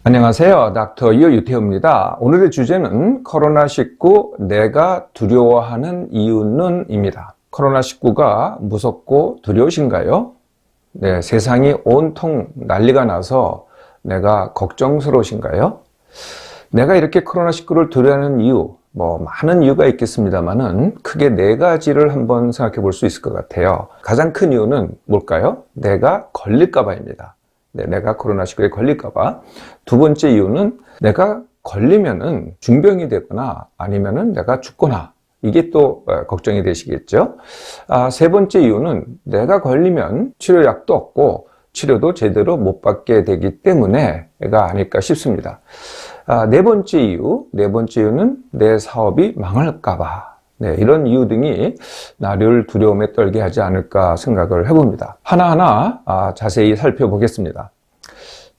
안녕하세요. 닥터 이어 유태우입니다. 오늘의 주제는 코로나19 내가 두려워하는 이유는 입니다. 코로나19가 무섭고 두려우신가요? 네, 세상이 온통 난리가 나서 내가 걱정스러우신가요? 내가 이렇게 코로나19를 두려워하는 이유, 많은 이유가 있겠습니다만은 크게 네 가지를 한번 생각해 볼 수 있을 것 같아요. 가장 큰 이유는 뭘까요? 내가 걸릴까 봐입니다. 네, 내가 코로나19에 걸릴까 봐. 두 번째 이유는 내가 걸리면은 중병이 되거나 아니면은 내가 죽거나 이게 또 걱정이 되시겠죠. 세 번째 이유는 내가 걸리면 치료약도 없고 치료도 제대로 못 받게 되기 때문에가 아닐까 싶습니다. 네 번째 이유는 내 사업이 망할까 봐. 네, 이런 이유 등이 나를 두려움에 떨게 하지 않을까 생각을 해봅니다. 하나하나 자세히 살펴보겠습니다.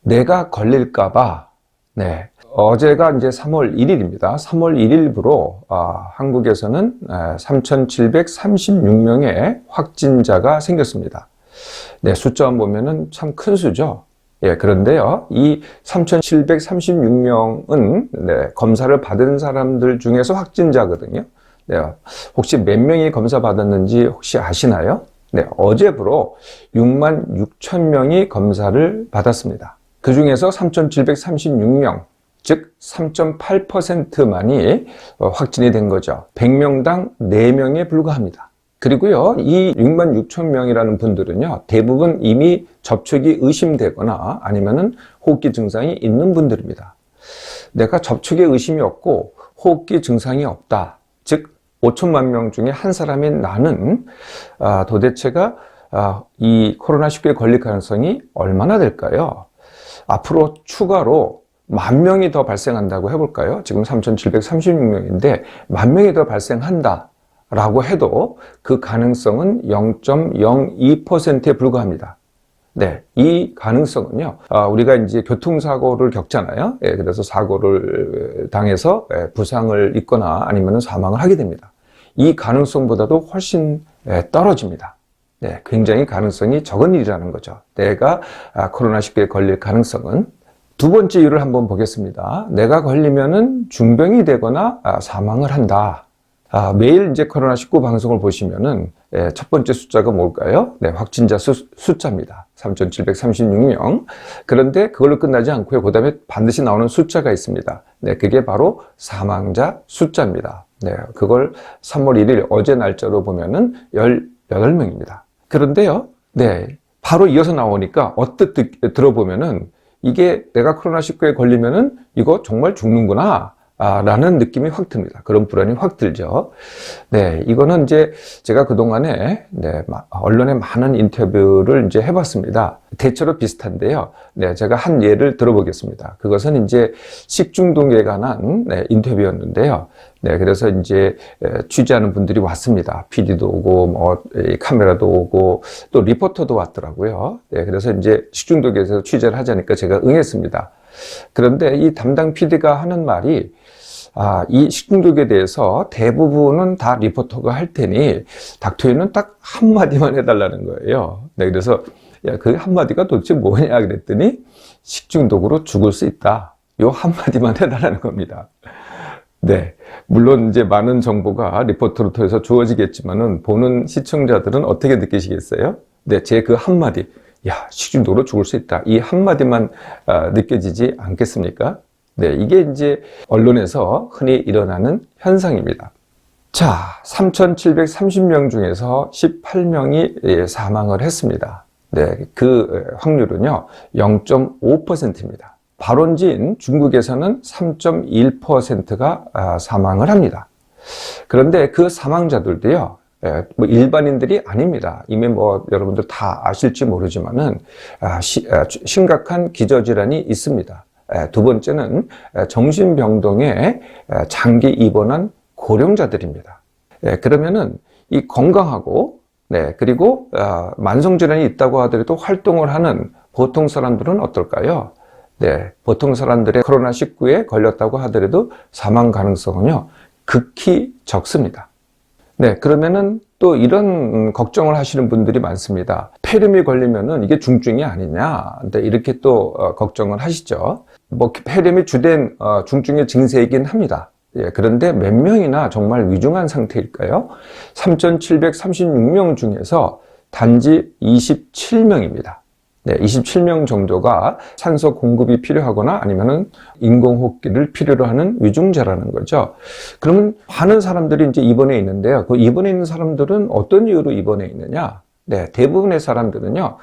내가 걸릴까 봐. 네, 어제가 이제 3월 1일입니다. 3월 1일부로 한국에서는 3,736명의 확진자가 생겼습니다. 네, 숫자만 보면은 참 큰 수죠. 예, 그런데요, 이 3,736명은 검사를 받은 사람들 중에서 확진자거든요. 네, 혹시 몇 명이 검사 받았는지 혹시 아시나요? 네, 어제부로 6만 6천 명이 검사를 받았습니다. 그 중에서 3,736명, 즉 3.8%만이 확진이 된 거죠. 100명당 4명에 불과합니다. 그리고요, 이 6만 6천 명이라는 분들은요, 대부분 이미 접촉이 의심되거나 아니면은 호흡기 증상이 있는 분들입니다. 내가 접촉에 의심이 없고 호흡기 증상이 없다. 즉 5천만 명 중에 한 사람인 나는 도대체가 이 코로나19에 걸릴 가능성이 얼마나 될까요? 앞으로 추가로 10,000명이 더 발생한다고 해볼까요? 지금 3,736명인데 10,000명이 더 발생한다 라고 해도 그 가능성은 0.02%에 불과합니다. 네, 이 가능성은요, 우리가 이제 교통사고를 겪잖아요. 예, 그래서 사고를 당해서 부상을 입거나 아니면 사망을 하게 됩니다. 이 가능성보다도 훨씬 떨어집니다. 네, 굉장히 가능성이 적은 일이라는 거죠. 내가 코로나19에 걸릴 가능성은. 두 번째 이유를 한번 보겠습니다. 내가 걸리면은 중병이 되거나 사망을 한다. 매일 이제 코로나19 방송을 보시면은 첫 번째 숫자가 뭘까요? 네, 확진자 숫자입니다. 3,736명. 그런데 그걸로 끝나지 않고요. 그 다음에 반드시 나오는 숫자가 있습니다. 네, 그게 바로 사망자 숫자입니다. 네, 그걸 3월 1일 어제 날짜로 보면은 18명입니다. 그런데요, 네, 바로 이어서 나오니까 어뜻 들어보면은 이게 내가 코로나19에 걸리면은 이거 정말 죽는구나. 라는 느낌이 확 듭니다. 그런 불안이 확 들죠. 네, 이거는 이제 제가 그동안에 언론에 많은 인터뷰를 이제 해봤습니다. 대체로 비슷한데요. 네, 제가 한 예를 들어보겠습니다. 그것은 이제 식중독에 관한 인터뷰였는데요. 네, 그래서 이제 취재하는 분들이 왔습니다. PD도 오고, 카메라도 오고, 또 리포터도 왔더라고요. 네, 그래서 이제 식중독에 대해서 취재를 하자니까 제가 응했습니다. 그런데 이 담당 PD가 하는 말이 이 식중독에 대해서 대부분은 다 리포터가 할 테니 닥터에는 딱 한마디만 해달라는 거예요. 네, 그래서 그 한마디가 도대체 뭐냐 그랬더니 식중독으로 죽을 수 있다. 요 한마디만 해달라는 겁니다. 네, 물론 이제 많은 정보가 리포터로 통해서 주어지겠지만은 보는 시청자들은 어떻게 느끼시겠어요? 네, 제 그 한마디. 식중독으로 죽을 수 있다. 이 한마디만 느껴지지 않겠습니까? 네, 이게 이제 언론에서 흔히 일어나는 현상입니다. 자, 3,730명 중에서 18명이 사망을 했습니다. 네, 그 확률은요, 0.5%입니다. 발원지인 중국에서는 3.1%가 사망을 합니다. 그런데 그 사망자들도요, 일반인들이 아닙니다. 이미 여러분들 다 아실지 모르지만은 심각한 기저질환이 있습니다. 두 번째는 정신병동에 장기 입원한 고령자들입니다. 그러면은 이 건강하고 그리고 만성질환이 있다고 하더라도 활동을 하는 보통 사람들은 어떨까요? 네, 보통 사람들의 코로나19에 걸렸다고 하더라도 사망 가능성은요, 극히 적습니다. 네, 그러면은 또 이런 걱정을 하시는 분들이 많습니다. 폐렴이 걸리면은 이게 중증이 아니냐, 이렇게 또 걱정을 하시죠. 뭐 폐렴이 주된 중증의 증세이긴 합니다. 예, 그런데 몇 명이나 정말 위중한 상태일까요? 3,736명 중에서 단지 27명입니다. 네, 27명 정도가 산소 공급이 필요하거나 아니면은 인공호흡기를 필요로 하는 위중자라는 거죠. 그러면 많은 사람들이 이제 입원해 있는데요. 그 입원해 있는 사람들은 어떤 이유로 입원해 있느냐? 네, 대부분의 사람들은요,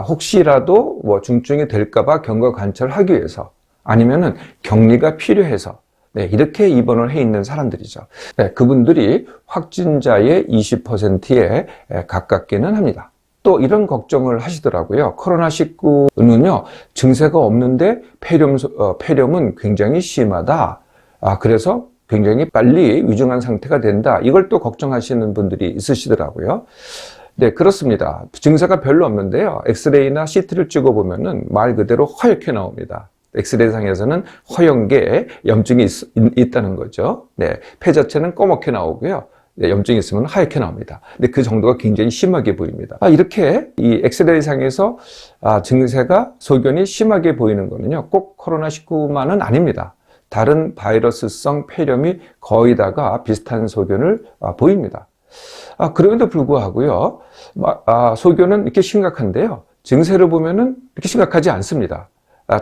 혹시라도 뭐 중증이 될까봐 경과 관찰을 하기 위해서 아니면은 격리가 필요해서 네, 이렇게 입원을 해 있는 사람들이죠. 네, 그분들이 확진자의 20%에 가깝기는 합니다. 또 이런 걱정을 하시더라고요. 코로나19는요, 증세가 없는데 폐렴은 굉장히 심하다. 그래서 굉장히 빨리 위중한 상태가 된다. 이걸 또 걱정하시는 분들이 있으시더라고요. 네, 그렇습니다. 증세가 별로 없는데요. 엑스레이나 CT를 찍어보면은 말 그대로 허옇게 나옵니다. 엑스레이상에서는 허연게 염증이 있다는 거죠. 네, 폐 자체는 꺼멓게 나오고요. 네, 염증이 있으면 하얗게 나옵니다. 근데 그 정도가 굉장히 심하게 보입니다. 이렇게 이 엑스레이상에서 증세가 소견이 심하게 보이는 거는요, 꼭 코로나19만은 아닙니다. 다른 바이러스성 폐렴이 거의 다가 비슷한 소견을 보입니다. 그럼에도 불구하고요, 소견은 이렇게 심각한데요, 증세를 보면은 이렇게 심각하지 않습니다.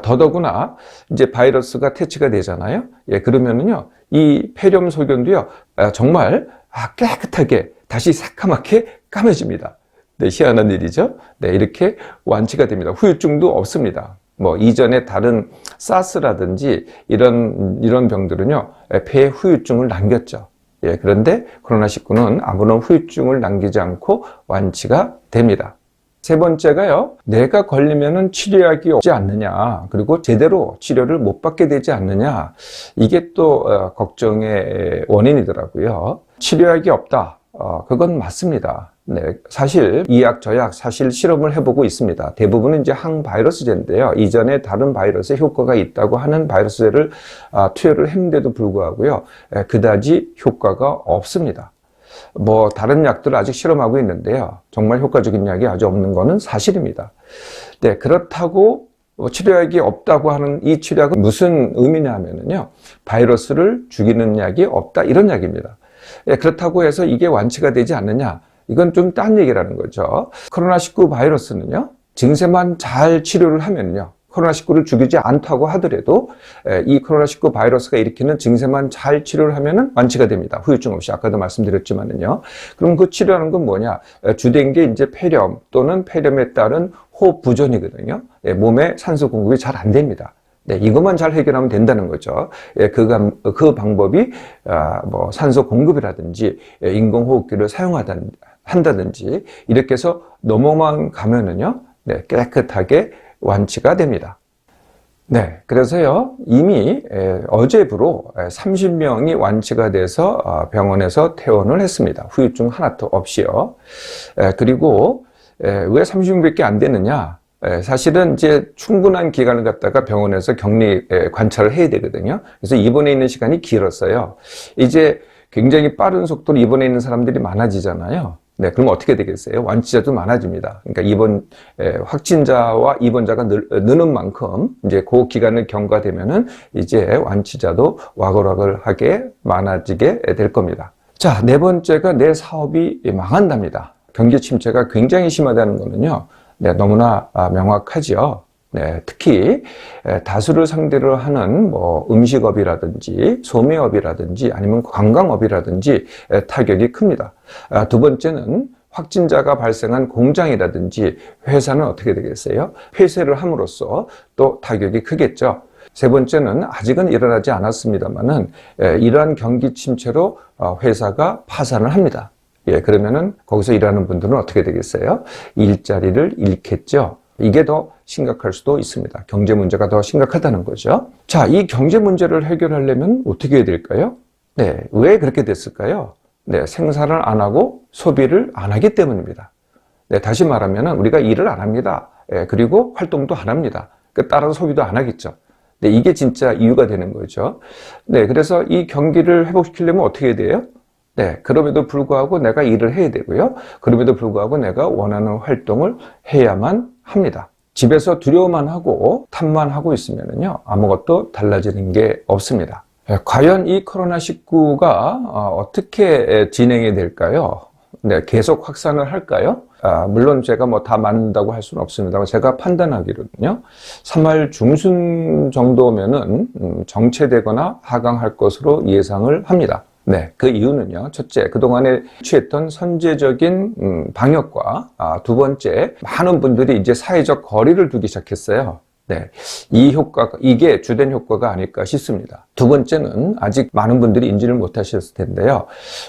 더더구나 이제 바이러스가 퇴치가 되잖아요. 예, 그러면은요, 이 폐렴 소견도요, 정말 깨끗하게 다시 새까맣게 까매집니다. 네, 희한한 일이죠. 네, 이렇게 완치가 됩니다. 후유증도 없습니다. 뭐 이전에 다른 사스라든지 이런 병들은요, 폐에 후유증을 남겼죠. 예, 그런데 코로나19는 아무런 후유증을 남기지 않고 완치가 됩니다. 세 번째가요, 내가 걸리면은 치료약이 없지 않느냐, 그리고 제대로 치료를 못 받게 되지 않느냐, 이게 또 걱정의 원인이더라고요. 치료약이 없다, 그건 맞습니다. 네, 사실 이 약 저 약 사실 실험을 해보고 있습니다. 대부분은 이제 항바이러스제인데요, 이전에 다른 바이러스에 효과가 있다고 하는 바이러스제를 투여를 했는데도 불구하고요, 그다지 효과가 없습니다. 뭐 다른 약들을 아직 실험하고 있는데요, 정말 효과적인 약이 아주 없는 것은 사실입니다. 네, 그렇다고 치료약이 없다고 하는 이 치료약은 무슨 의미냐 하면요, 바이러스를 죽이는 약이 없다, 이런 약입니다. 네, 그렇다고 해서 이게 완치가 되지 않느냐, 이건 좀 딴 얘기라는 거죠. 코로나19 바이러스는요, 증세만 잘 치료를 하면요, 코로나19를 죽이지 않다고 하더라도 이 코로나19 바이러스가 일으키는 증세만 잘 치료를 하면은 완치가 됩니다. 후유증 없이. 아까도 말씀드렸지만은요. 그럼 그 치료하는 건 뭐냐? 주된 게 이제 폐렴 또는 폐렴에 따른 호흡 부전이거든요. 몸에 산소 공급이 잘 안 됩니다. 네, 이것만 잘 해결하면 된다는 거죠. 그 방법이 뭐 산소 공급이라든지 인공호흡기를 한다든지 이렇게 해서 넘어만 가면은요, 네, 깨끗하게 완치가 됩니다. 네, 그래서요, 이미 어제부로 30명이 완치가 돼서 병원에서 퇴원을 했습니다. 후유증 하나도 없이요. 그리고 왜 30명밖에 안 되느냐? 사실은 이제 충분한 기간을 갖다가 병원에서 격리 관찰을 해야 되거든요. 그래서 입원해 있는 시간이 길었어요. 이제 굉장히 빠른 속도로 입원해 있는 사람들이 많아지잖아요. 네, 그럼 어떻게 되겠어요? 완치자도 많아집니다. 그러니까 확진자와 입원자가 느는 만큼 이제 그 기간을 경과되면은 이제 완치자도 와글와글하게 많아지게 될 겁니다. 자, 네 번째가 내 사업이 망한답니다. 경기 침체가 굉장히 심하다는 거는요, 네, 너무나 명확하죠. 네, 특히 다수를 상대로 하는 뭐 음식업이라든지 소매업이라든지 아니면 관광업이라든지 타격이 큽니다. 두 번째는 확진자가 발생한 공장이라든지 회사는 어떻게 되겠어요? 폐쇄를 함으로써 또 타격이 크겠죠. 세 번째는 아직은 일어나지 않았습니다만은 이러한 경기 침체로 회사가 파산을 합니다. 예, 그러면은 거기서 일하는 분들은 어떻게 되겠어요? 일자리를 잃겠죠. 이게 더 심각할 수도 있습니다. 경제 문제가 더 심각하다는 거죠. 자, 이 경제 문제를 해결하려면 어떻게 해야 될까요? 네, 왜 그렇게 됐을까요? 네, 생산을 안 하고 소비를 안 하기 때문입니다. 네, 다시 말하면 우리가 일을 안 합니다. 그리고 활동도 안 합니다. 따라서 소비도 안 하겠죠. 네, 이게 진짜 이유가 되는 거죠. 네, 그래서 이 경기를 회복시키려면 어떻게 해야 돼요? 네, 그럼에도 불구하고 내가 일을 해야 되고요. 그럼에도 불구하고 내가 원하는 활동을 해야만 합니다. 집에서 두려워만 하고 탐만 하고 있으면요, 아무것도 달라지는 게 없습니다. 과연 이 코로나19가 어떻게 진행이 될까요? 네, 계속 확산을 할까요? 물론 제가 뭐 다 맞는다고 할 수는 없습니다만 제가 판단하기로는요, 3월 중순 정도면은 정체되거나 하강할 것으로 예상을 합니다. 네, 그 이유는요, 첫째, 그동안에 취했던 선제적인 방역과 두 번째, 많은 분들이 이제 사회적 거리를 두기 시작했어요. 네, 이게 주된 효과가 아닐까 싶습니다. 두 번째는 아직 많은 분들이 인지를 못하셨을 텐데요.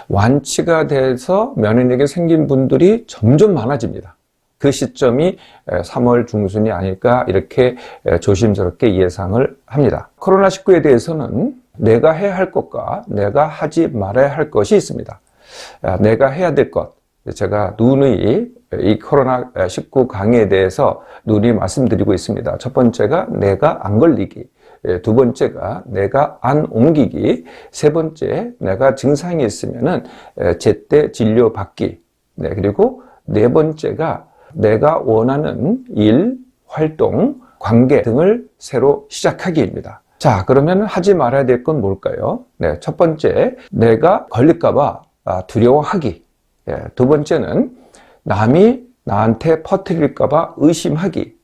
완치가 돼서 면역력이 생긴 분들이 점점 많아집니다. 그 시점이 3월 중순이 아닐까 이렇게 조심스럽게 예상을 합니다. 코로나19에 대해서는 내가 해야 할 것과 내가 하지 말아야 할 것이 있습니다. 내가 해야 될 것, 제가 누누이 이 코로나19 강의에 대해서 누누이 말씀드리고 있습니다. 첫 번째가 내가 안 걸리기, 두 번째가 내가 안 옮기기, 세 번째 내가 증상이 있으면은 제때 진료받기, 네, 그리고 네 번째가 내가 원하는 일, 활동, 관계 등을 새로 시작하기입니다. 자, 그러면 하지 말아야 될 건 뭘까요? 네, 첫 번째, 내가 걸릴까봐 두려워하기. 두 번째는 남이 나한테 퍼뜨릴까봐 의심하기.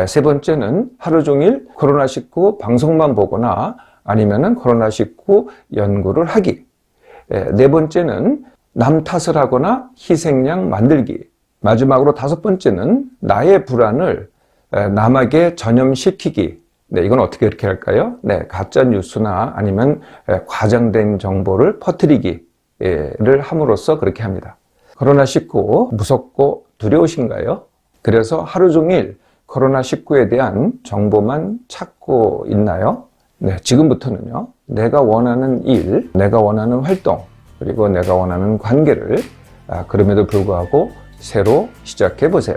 세 번째는 하루 종일 코로나19 방송만 보거나 아니면은 코로나19 연구를 하기. 네 번째는 남 탓을 하거나 희생양 만들기. 마지막으로 다섯 번째는 나의 불안을 남에게 전염시키기. 네, 이건 어떻게 이렇게 할까요? 네, 가짜 뉴스나 아니면 과장된 정보를 퍼뜨리기를 함으로써 그렇게 합니다. 코로나19 무섭고 두려우신가요? 그래서 하루 종일 코로나19에 대한 정보만 찾고 있나요? 네, 지금부터는요, 내가 원하는 일, 내가 원하는 활동, 그리고 내가 원하는 관계를 그럼에도 불구하고 새로 시작해 보세요.